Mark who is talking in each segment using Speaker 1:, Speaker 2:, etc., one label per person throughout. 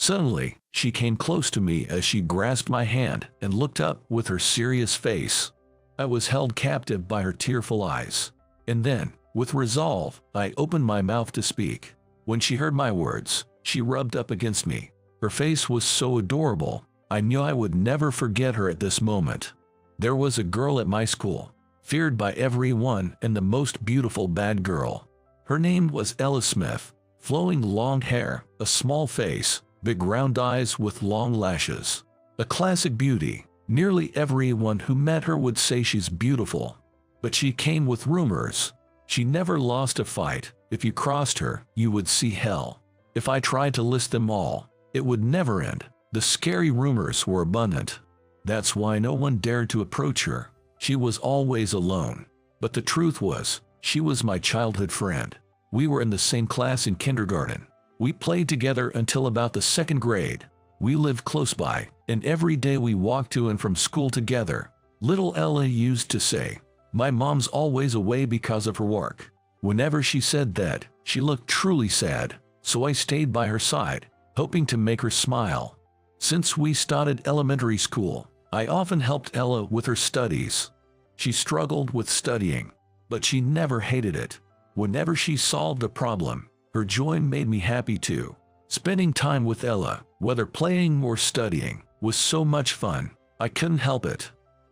Speaker 1: Suddenly, she came close to me as she grasped my hand and looked up with her serious face. I was held captive by her tearful eyes. And then, with resolve, I opened my mouth to speak. When she heard my words, she rubbed up against me. Her face was so adorable, I knew I would never forget her at this moment. There was a girl at my school, feared by everyone and the most beautiful bad girl. Her name was Ella Smith. Flowing long hair, a small face, big round eyes with long lashes. A classic beauty. Nearly everyone who met her would say she's beautiful. But she came with rumors. She never lost a fight. If you crossed her, you would see hell. If I tried to list them all, it would never end. The scary rumors were abundant. That's why no one dared to approach her. She was always alone. But the truth was, she was my childhood friend. We were in the same class in kindergarten. We played together until about the 2nd grade. We lived close by, and every day we walked to and from school together. Little Ella used to say, "My mom's always away because of her work." Whenever she said that, she looked truly sad, so I stayed by her side, hoping to make her smile. Since we started elementary school, I often helped Ella with her studies. She struggled with studying, but she never hated it. Whenever she solved a problem, her joy made me happy too. Spending time with Ella, whether playing or studying, was so much fun. I couldn't help it.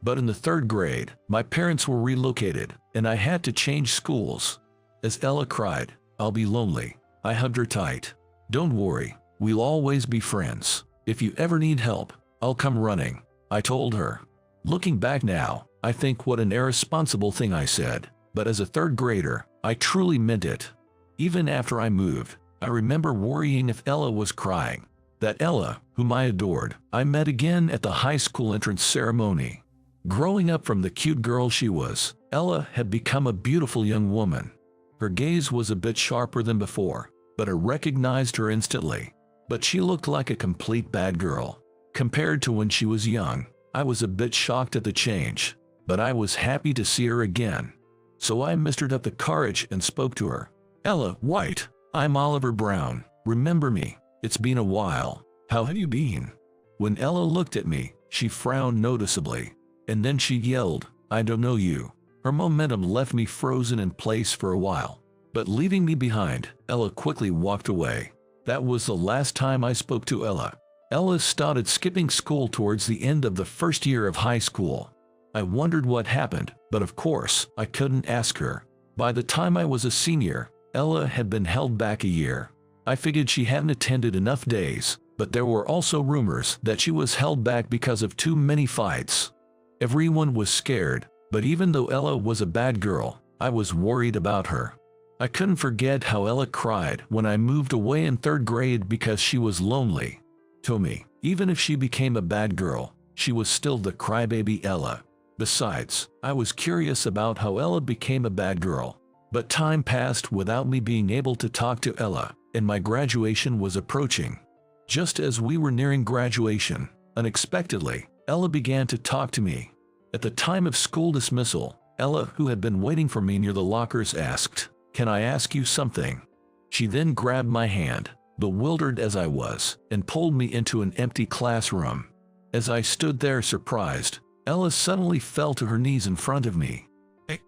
Speaker 1: But in the 3rd grade, my parents were relocated, and I had to change schools. As Ella cried, "I'll be lonely," I hugged her tight. "Don't worry, we'll always be friends. If you ever need help, I'll come running," I told her. Looking back now, I think what an irresponsible thing I said. But as a 3rd grader, I truly meant it. Even after I moved, I remember worrying if Ella was crying. That Ella, whom I adored, I met again at the high school entrance ceremony. Growing up from the cute girl she was, Ella had become a beautiful young woman. Her gaze was a bit sharper than before, but I recognized her instantly. But she looked like a complete bad girl. Compared to when she was young, I was a bit shocked at the change, but I was happy to see her again. So I mustered up the courage and spoke to her. "Ella White, I'm Oliver Brown. Remember me? It's been a while. How have you been?" When Ella looked at me, she frowned noticeably. And then she yelled, "I don't know you." Her momentum left me frozen in place for a while. But leaving me behind, Ella quickly walked away. That was the last time I spoke to Ella. Ella started skipping school towards the end of the 1st year of high school. I wondered what happened, but of course, I couldn't ask her. By the time I was a senior, Ella had been held back a year. I figured she hadn't attended enough days, but there were also rumors that she was held back because of too many fights. Everyone was scared, but even though Ella was a bad girl, I was worried about her. I couldn't forget how Ella cried when I moved away in 3rd grade because she was lonely. To me, even if she became a bad girl, she was still the crybaby Ella. Besides, I was curious about how Ella became a bad girl. But time passed without me being able to talk to Ella, and my graduation was approaching. Just as we were nearing graduation, unexpectedly, Ella began to talk to me. At the time of school dismissal, Ella, who had been waiting for me near the lockers, asked, "Can I ask you something?" She then grabbed my hand, bewildered as I was, and pulled me into an empty classroom. As I stood there surprised, Ella suddenly fell to her knees in front of me.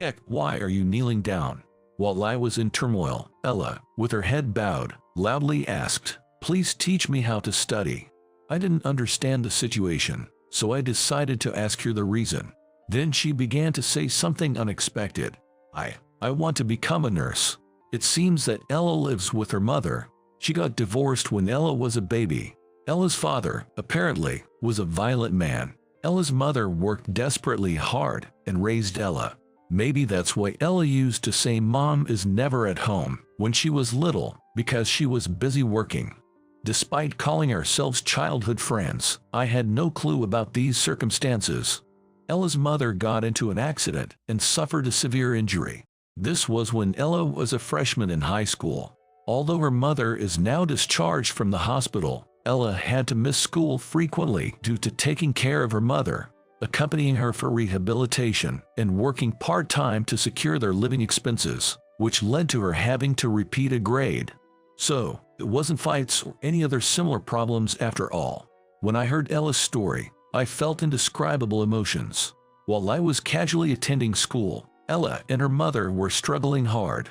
Speaker 1: "Heck, why are you kneeling down?" While I was in turmoil, Ella, with her head bowed, loudly asked, "Please teach me how to study." I didn't understand the situation, so I decided to ask her the reason. Then she began to say something unexpected. I want to become a nurse." It seems that Ella lives with her mother. She got divorced when Ella was a baby. Ella's father, apparently, was a violent man. Ella's mother worked desperately hard and raised Ella. Maybe that's why Ella used to say Mom is never at home when she was little, because she was busy working. Despite calling ourselves childhood friends, I had no clue about these circumstances. Ella's mother got into an accident and suffered a severe injury. This was when Ella was a freshman in high school. Although her mother is now discharged from the hospital, Ella had to miss school frequently due to taking care of her mother, accompanying her for rehabilitation, and working part-time to secure their living expenses, which led to her having to repeat a grade. So, It wasn't fights or any other similar problems after all. When I heard Ella's story, I felt indescribable emotions. While I was casually attending school, Ella and her mother were struggling hard.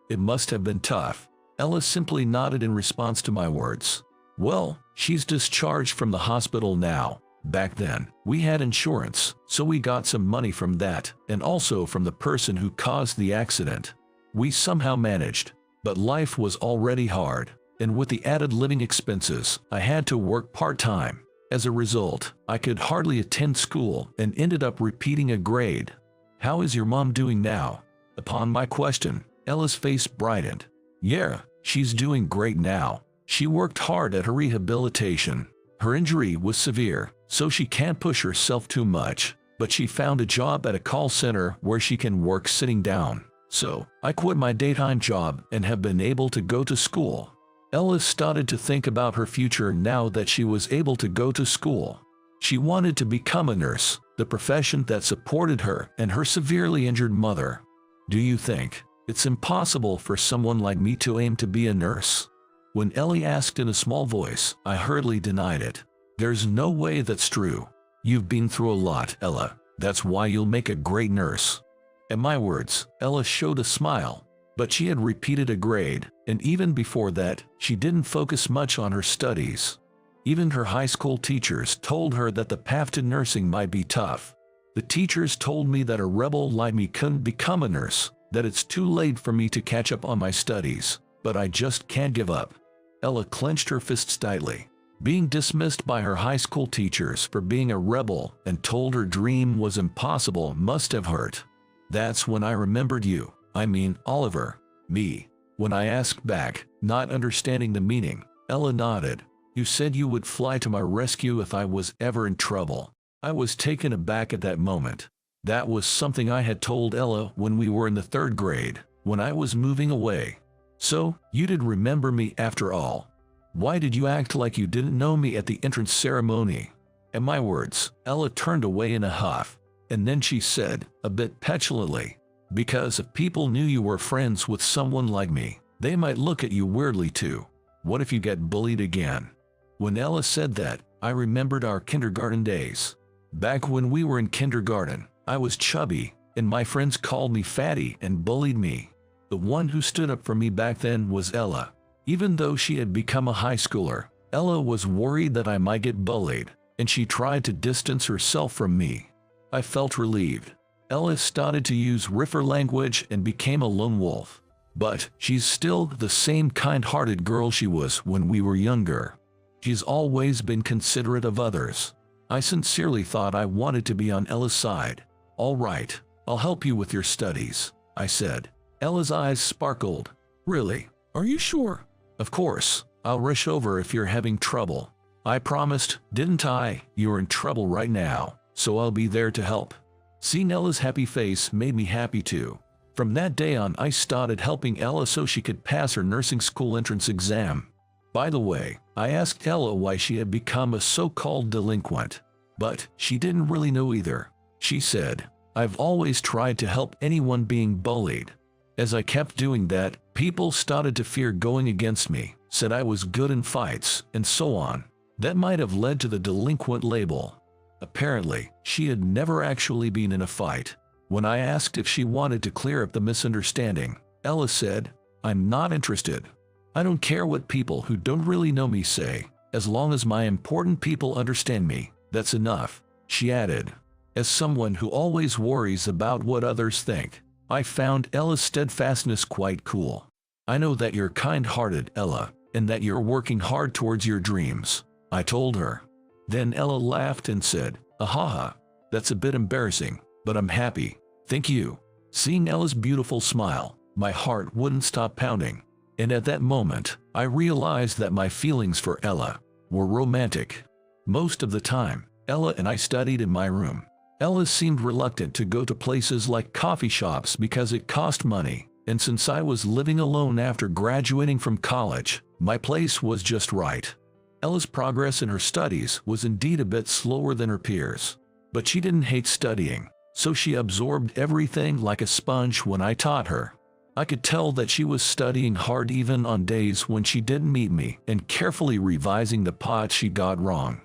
Speaker 1: It must have been tough. Ella simply nodded in response to my words. Well, she's discharged from the hospital now. Back then, we had insurance, so we got some money from that, and also from the person who caused the accident. We somehow managed, but life was already hard, and with the added living expenses, I had to work part-time. As a result, I could hardly attend school and ended up repeating a grade. How is your mom doing now? Upon my question, Ella's face brightened. Yeah, she's doing great now. She worked hard at her rehabilitation. Her injury was severe, so she can't push herself too much, but she found a job at a call center where she can work sitting down. So, I quit my daytime job and have been able to go to school. Ella started to think about her future now that she was able to go to school. She wanted to become a nurse, the profession that supported her and her severely injured mother. Do you think it's impossible for someone like me to aim to be a nurse? When Ellie asked in a small voice, I hurriedly denied it. There's no way that's true. You've been through a lot, Ella. That's why you'll make a great nurse. At my words, Ella showed a smile, but she had repeated a grade, and even before that, she didn't focus much on her studies. Even her high school teachers told her that the path to nursing might be tough. The teachers told me that a rebel like me couldn't become a nurse, that it's too late for me to catch up on my studies, but I just can't give up. Ella clenched her fists tightly. Being dismissed by her high school teachers for being a rebel and told her dream was impossible must have hurt. That's when I remembered you. I mean, Oliver. Me. When I asked back, not understanding the meaning, Ella nodded. You said you would fly to my rescue if I was ever in trouble. I was taken aback at that moment. That was something I had told Ella when we were in the 3rd grade, when I was moving away. So, you did remember me after all. Why did you act like you didn't know me at the entrance ceremony? At my words, Ella turned away in a huff, and then she said, a bit petulantly, because if people knew you were friends with someone like me, they might look at you weirdly too. What if you get bullied again? When Ella said that, I remembered our kindergarten days. Back when we were in kindergarten, I was chubby, and my friends called me fatty and bullied me. The one who stood up for me back then was Ella. Even though she had become a high schooler, Ella was worried that I might get bullied, and she tried to distance herself from me. I felt relieved. Ella started to use riffer language and became a lone wolf. But she's still the same kind-hearted girl she was when we were younger. She's always been considerate of others. I sincerely thought I wanted to be on Ella's side. All right, I'll help you with your studies, I said. Ella's eyes sparkled. Really? Are you sure? Of course. I'll rush over if you're having trouble. I promised, didn't I? You're in trouble right now, so I'll be there to help. Seeing Ella's happy face made me happy too. From that day on, I started helping Ella so she could pass her nursing school entrance exam. By the way, I asked Ella why she had become a so-called delinquent, but she didn't really know either. She said, I've always tried to help anyone being bullied. As I kept doing that, people started to fear going against me, said I was good in fights, and so on. That might have led to the delinquent label. Apparently, she had never actually been in a fight. When I asked if she wanted to clear up the misunderstanding, Ella said, I'm not interested. I don't care what people who don't really know me say. As long as my important people understand me, that's enough, she added. As someone who always worries about what others think, I found Ella's steadfastness quite cool. I know that you're kind-hearted, Ella, and that you're working hard towards your dreams, I told her. Then Ella laughed and said, Ahaha, that's a bit embarrassing, but I'm happy. Thank you. Seeing Ella's beautiful smile, my heart wouldn't stop pounding. And at that moment, I realized that my feelings for Ella were romantic. Most of the time, Ella and I studied in my room. Ella seemed reluctant to go to places like coffee shops because it cost money, and since I was living alone after graduating from college, my place was just right. Ella's progress in her studies was indeed a bit slower than her peers, but she didn't hate studying, so she absorbed everything like a sponge when I taught her. I could tell that she was studying hard even on days when she didn't meet me and carefully revising the parts she got wrong.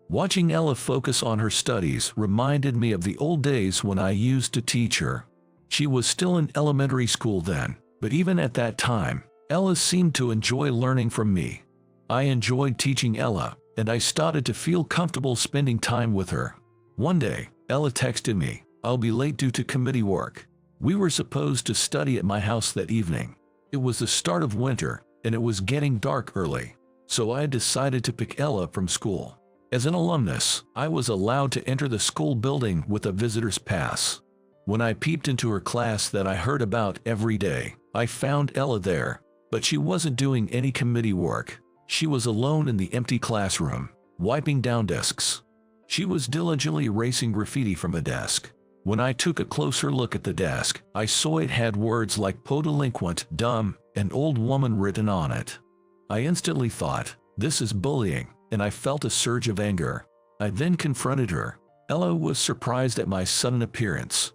Speaker 1: Watching Ella focus on her studies reminded me of the old days when I used to teach her. She was still in elementary school then, but even at that time, Ella seemed to enjoy learning from me. I enjoyed teaching Ella, and I started to feel comfortable spending time with her. One day, Ella texted me, "I'll be late due to committee work." We were supposed to study at my house that evening. It was the start of winter, and it was getting dark early, so I decided to pick Ella from school. As an alumnus, I was allowed to enter the school building with a visitor's pass. When I peeped into her class that I heard about every day, I found Ella there, but she wasn't doing any committee work. She was alone in the empty classroom, wiping down desks. She was diligently erasing graffiti from a desk. When I took a closer look at the desk, I saw it had words like delinquent, dumb, and old woman written on it. I instantly thought, this is bullying, and I felt a surge of anger. I then confronted her. Ella was surprised at my sudden appearance.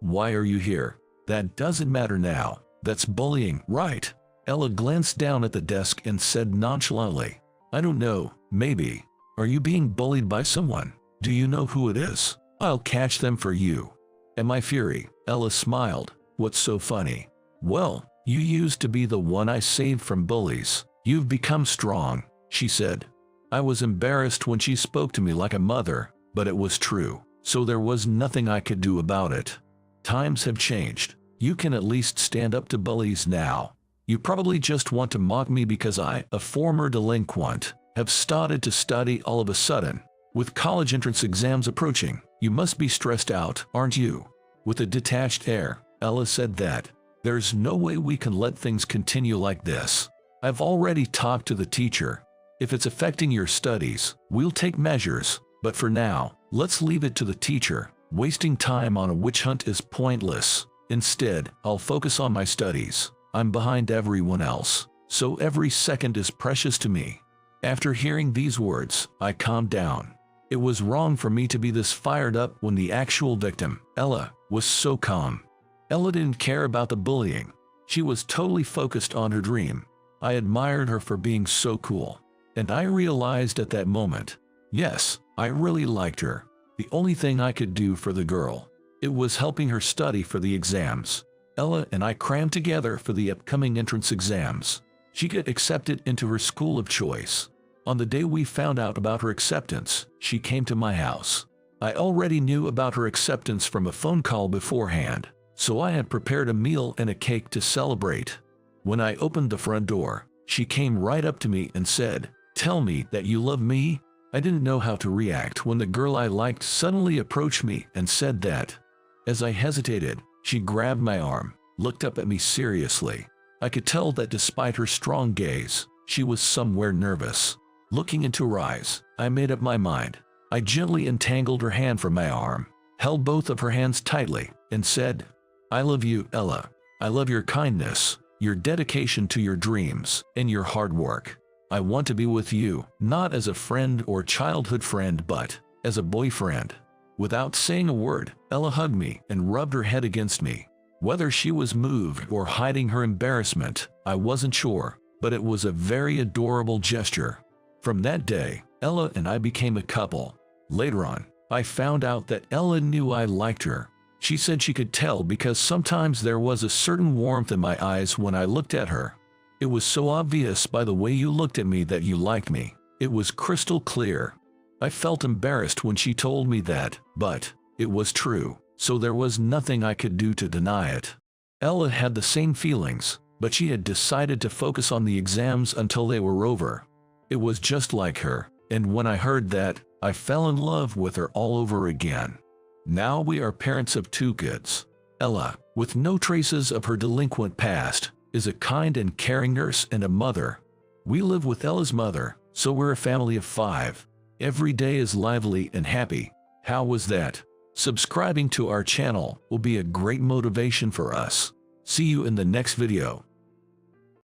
Speaker 1: Why are you here? That doesn't matter now. That's bullying, right? Ella glanced down at the desk and said nonchalantly, I don't know, maybe. Are you being bullied by someone? Do you know who it is? I'll catch them for you. At my fury, Ella smiled. What's so funny? Well, you used to be the one I saved from bullies. You've become strong, she said. I was embarrassed when she spoke to me like a mother, but it was true, so there was nothing I could do about it. Times have changed. You can at least stand up to bullies now. You probably just want to mock me because I, a former delinquent, have started to study all of a sudden. With college entrance exams approaching, you must be stressed out, aren't you? With a detached air, Ella said that, there's no way we can let things continue like this. I've already talked to the teacher. If it's affecting your studies, we'll take measures, but for now, let's leave it to the teacher. Wasting time on a witch hunt is pointless. Instead, I'll focus on my studies. I'm behind everyone else, so every second is precious to me. After hearing these words, I calmed down. It was wrong for me to be this fired up when the actual victim, Ella, was so calm. Ella didn't care about the bullying. She was totally focused on her dream. I admired her for being so cool. And I realized at that moment, yes, I really liked her. The only thing I could do for the girl, it was helping her study for the exams. Ella and I crammed together for the upcoming entrance exams. She got accepted into her school of choice. On the day we found out about her acceptance, she came to my house. I already knew about her acceptance from a phone call beforehand, so I had prepared a meal and a cake to celebrate. When I opened the front door, she came right up to me and said, "Tell me that you love me." I didn't know how to react when the girl I liked suddenly approached me and said that. As I hesitated, she grabbed my arm, looked up at me seriously. I could tell that despite her strong gaze, she was somewhere nervous. Looking into her eyes, I made up my mind. I gently entangled her hand from my arm, held both of her hands tightly, and said, I love you, Ella. I love your kindness, your dedication to your dreams, and your hard work. I want to be with you, not as a friend or childhood friend, but as a boyfriend. Without saying a word, Ella hugged me and rubbed her head against me. Whether she was moved or hiding her embarrassment, I wasn't sure, but it was a very adorable gesture. From that day, Ella and I became a couple. Later on, I found out that Ella knew I liked her. She said she could tell because sometimes there was a certain warmth in my eyes when I looked at her. It was so obvious by the way you looked at me that you liked me. It was crystal clear. I felt embarrassed when she told me that, but it was true, so there was nothing I could do to deny it. Ella had the same feelings, but she had decided to focus on the exams until they were over. It was just like her, and when I heard that, I fell in love with her all over again. Now we are parents of 2 kids. Ella, with no traces of her delinquent past, is a kind and caring nurse and a mother. We live with Ella's mother, so we're a family of 5. Every day is lively and happy. How was that? Subscribing to our channel will be a great motivation for us. See you in the next video.